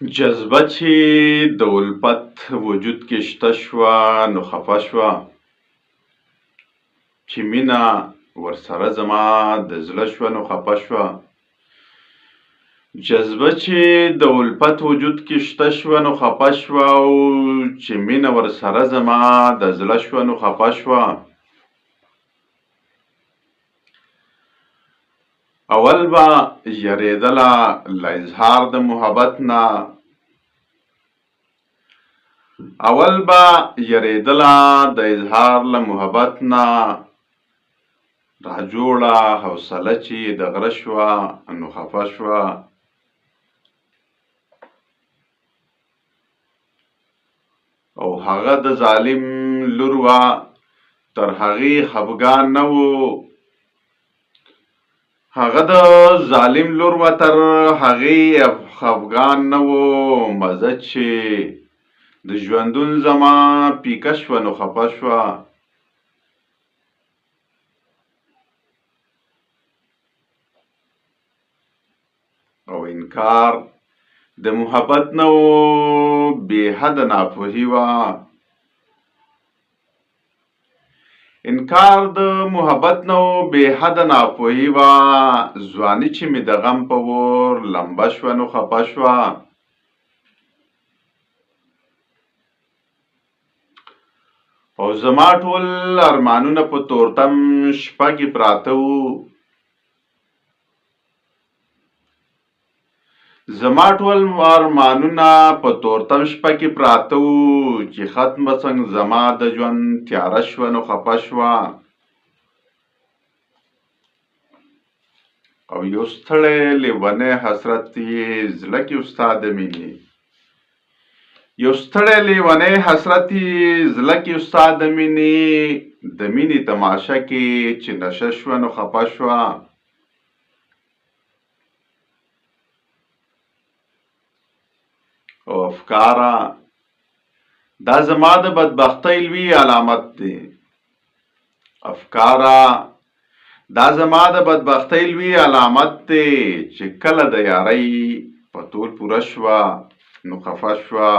جذبه چې د الفت وجود کې شته شوه نو خفه شوه چې مینه ورسره زما د زړه شوه نو خفه شوه جذبه چې د الفت وجود کې شته شوه نو خفه شوه او چې مینه ورسره زما د زړه شوه نو خفه شوه اول به یریدله له اظهار د محبت نه اول به یریدله د اظهار له محبت نه را جوړه حوصله چې د غره شوه نو خفه شوه او هغه د ظالم لور وه تر هغې خفګان نه و هغه د ظالم لور وه تر هغې خفګان نه و مزه چې د ژوندون زما پیکه شوه نو خفه شوه او انکار د محبت نه و بې حده ناپوهي وه انکار د محبت نه و بې حده ناپوهي وه ځواني چې مې د غم په اور لمبه شوه نو خفه شوه او زما ټول ارمانونه په تورتم شپه کې پراته وو زما ټول ارمانونه په تورتم شپه کې پراته وو چې ختمه څنګه زما د ژوند تیاره شوه نو خفه شوه او یو ستړی لیونی حسرت یې زړه کې ستا د مینې یو ستړی لیونی حسرت یې زړه کې ستا د مینې تماشه کې چې نشه شوه نو خفه شوه او افکاره دا زما د بدبختۍ لوی علامت دی افکاره دا زما د بدبختۍ لوی علامت دی چې کله د یارۍ په تول پوره شوه نو خفه شوه